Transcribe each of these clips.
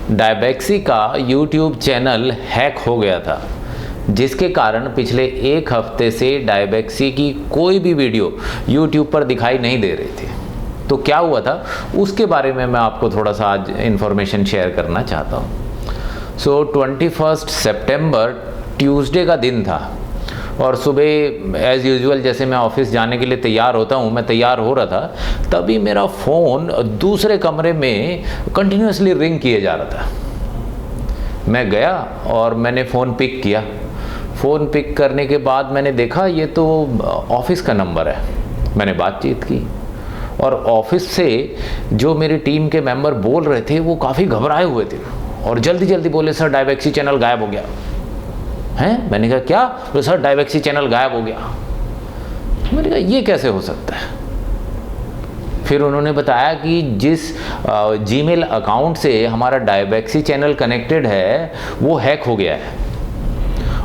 Diabexy का YouTube channel hack हो गया था, जिसके कारण पिछले एक हफ्ते से डायबेक्सी की कोई भी वीडियो यूट्यूब पर दिखाई नहीं दे रही थी। तो क्या हुआ था उसके बारे में मैं आपको थोड़ा सा आज इन्फॉर्मेशन शेयर करना चाहता हूँ। 21 सितंबर ट्यूसडे का दिन था और सुबह एज़ यूजुअल जैसे मैं ऑफिस जाने के लिए तैयार होता हूँ, मैं तैयार हो रहा था, तभी मेरा फ़ोन दूसरे कमरे में कंटिन्यूसली रिंग किए जा रहा था। मैं गया और मैंने फ़ोन पिक किया। फ़ोन पिक करने के बाद मैंने देखा ये तो ऑफिस का नंबर है। मैंने बातचीत की और ऑफिस से जो मेरी टीम के मेंबर बोल रहे थे वो काफ़ी घबराए हुए थे और जल्दी जल्दी बोले, सर डायबेक्सी चैनल गायब हो गया है। मैंने कहा क्या? तो सर डायबेक्सी चैनल गायब हो गया। मैंने कहा ये कैसे हो सकता है? फिर उन्होंने बताया कि जिस जीमेल अकाउंट से हमारा डायबेक्सी चैनल कनेक्टेड है वो हैक हो गया है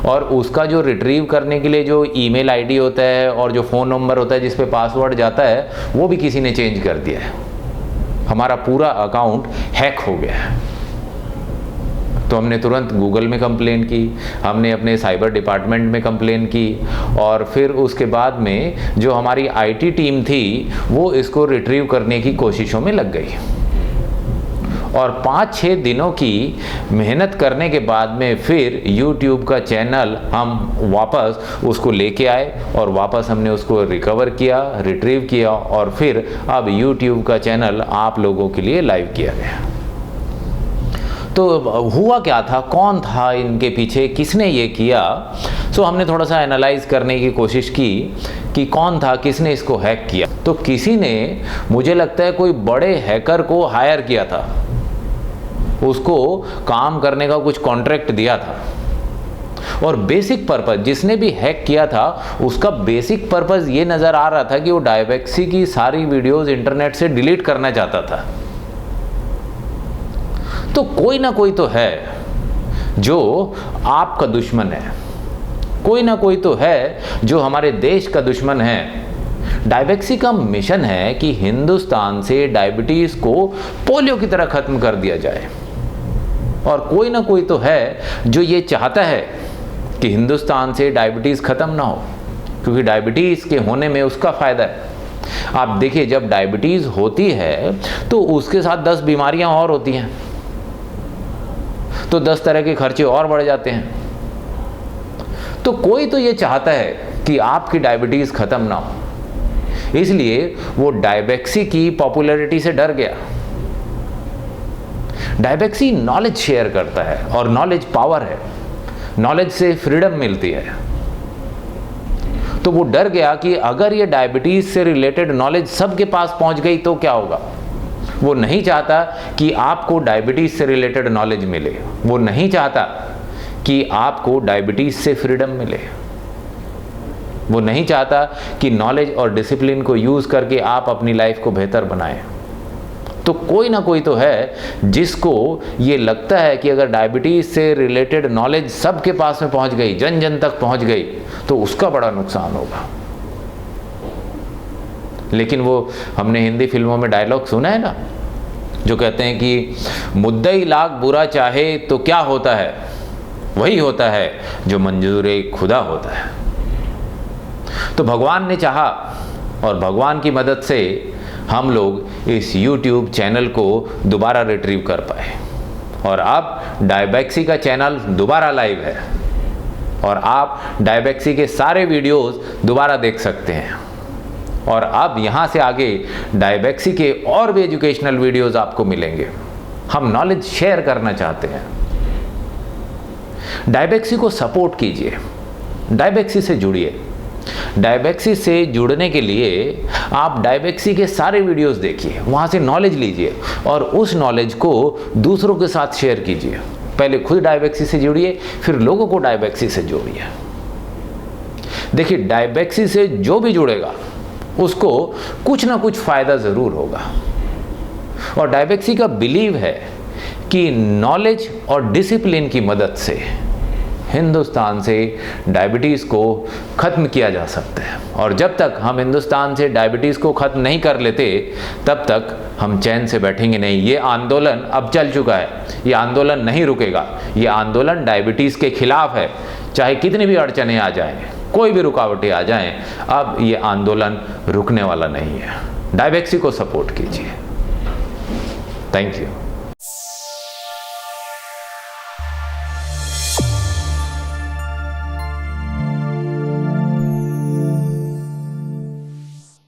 और उसका जो रिट्रीव करने के लिए जो ईमेल आईडी होता है और जो फ़ोन नंबर होता है जिस पे पासवर्ड जाता है वो भी किसी ने चेंज कर दिया है। हमारा पूरा अकाउंट हैक हो गया है। तो हमने तुरंत गूगल में कंप्लेन की, हमने अपने साइबर डिपार्टमेंट में कंप्लेन की और फिर उसके बाद में जो हमारी आईटी टीम थी वो इसको रिट्रीव करने की कोशिशों में लग गई और 5-6 दिनों की मेहनत करने के बाद में फिर YouTube का चैनल हम वापस उसको लेके आए और वापस हमने उसको रिकवर किया, रिट्रीव किया और फिर अब YouTube का चैनल आप लोगों के लिए लाइव किया गया। तो हुआ क्या था, कौन था इनके पीछे, किसने ये किया? सो हमने थोड़ा सा एनालाइज करने की कोशिश की कि कौन था, किसने इसको हैक किया। तो किसी ने, मुझे लगता है कोई बड़े हैकर को हायर किया था, उसको काम करने का कुछ कॉन्ट्रैक्ट दिया था और बेसिक पर्पस, जिसने भी हैक किया था उसका बेसिक पर्पस ये नज़र आ रहा था कि वो डायबेक्सी की सारी वीडियोस इंटरनेट से डिलीट करना चाहता था। तो कोई ना कोई तो है जो आपका दुश्मन है, कोई ना कोई तो है जो हमारे देश का दुश्मन है। डायबेक्सी का मिशन है कि हिंदुस्तान से डायबिटीज़ को पोलियो की तरह ख़त्म कर दिया जाए और कोई ना कोई तो है जो ये चाहता है कि हिंदुस्तान से डायबिटीज़ ख़त्म ना हो, क्योंकि डायबिटीज़ के होने में उसका फ़ायदा है। आप देखिए, जब डायबिटीज़ होती है तो उसके साथ 10 बीमारियां और होती हैं, तो 10 तरह के खर्चे और बढ़ जाते हैं। तो कोई तो ये चाहता है कि आपकी डायबिटीज़ ख़त्म ना हो, इसलिए वो डायबेक्सी की पॉपुलैरिटी से डर गया। डायबेक्सी नॉलेज शेयर करता है और नॉलेज पावर है, नॉलेज से फ्रीडम मिलती है। तो वो डर गया कि अगर ये डायबिटीज़ से रिलेटेड नॉलेज सबके पास पहुंच गई तो क्या होगा। वो नहीं चाहता कि आपको डायबिटीज़ से रिलेटेड नॉलेज मिले, वो नहीं चाहता कि आपको डायबिटीज़ से फ्रीडम मिले, वो नहीं चाहता कि नॉलेज और डिसिप्लिन को यूज़ करके आप अपनी लाइफ को बेहतर बनाएं। तो कोई ना कोई तो है जिसको ये लगता है कि अगर डायबिटीज़ से रिलेटेड नॉलेज सबके पास में पहुंच गई, जन जन तक पहुंच गई, तो उसका बड़ा नुकसान होगा। लेकिन वो हमने हिंदी फिल्मों में डायलॉग सुना है ना, जो कहते हैं कि मुद्दई लाख बुरा चाहे तो क्या होता है, वही होता है जो मंजूर खुदा होता है। तो भगवान ने चाहा और भगवान की मदद से हम लोग इस YouTube चैनल को दोबारा रिट्रीव कर पाए और अब डायबेक्सी का चैनल दोबारा लाइव है और आप डायबेक्सी के सारे वीडियोस दोबारा देख सकते हैं। और अब यहाँ से आगे डायबेक्सी के और भी एजुकेशनल वीडियोस आपको मिलेंगे। हम नॉलेज शेयर करना चाहते हैं। डायबेक्सी को सपोर्ट कीजिए, डायबेक्सी से जुड़िए। डायबेक्सी से जुड़ने के लिए आप डायबेक्सी के सारे वीडियोस देखिए, वहाँ से नॉलेज लीजिए और उस नॉलेज को दूसरों के साथ शेयर कीजिए। पहले खुद डायबेक्सी से जुड़िए, फिर लोगों को डायबेक्सी से जोड़िए। देखिए, डायबेक्सी से जो भी जुड़ेगा उसको कुछ ना कुछ फ़ायदा ज़रूर होगा। और डायबेक्सी का बिलीव है कि नॉलेज और डिसिप्लिन की मदद से हिंदुस्तान से डायबिटीज़ को ख़त्म किया जा सकता है। और जब तक हम हिंदुस्तान से डायबिटीज़ को ख़त्म नहीं कर लेते तब तक हम चैन से बैठेंगे नहीं। ये आंदोलन अब चल चुका है, ये आंदोलन नहीं रुकेगा। ये आंदोलन डायबिटीज़ के खिलाफ है, चाहे कितनी भी अड़चनें आ जाएं, कोई भी रुकावटें आ जाएं, अब ये आंदोलन रुकने वाला नहीं है। डायबेक्सी को सपोर्ट कीजिए। Thank you.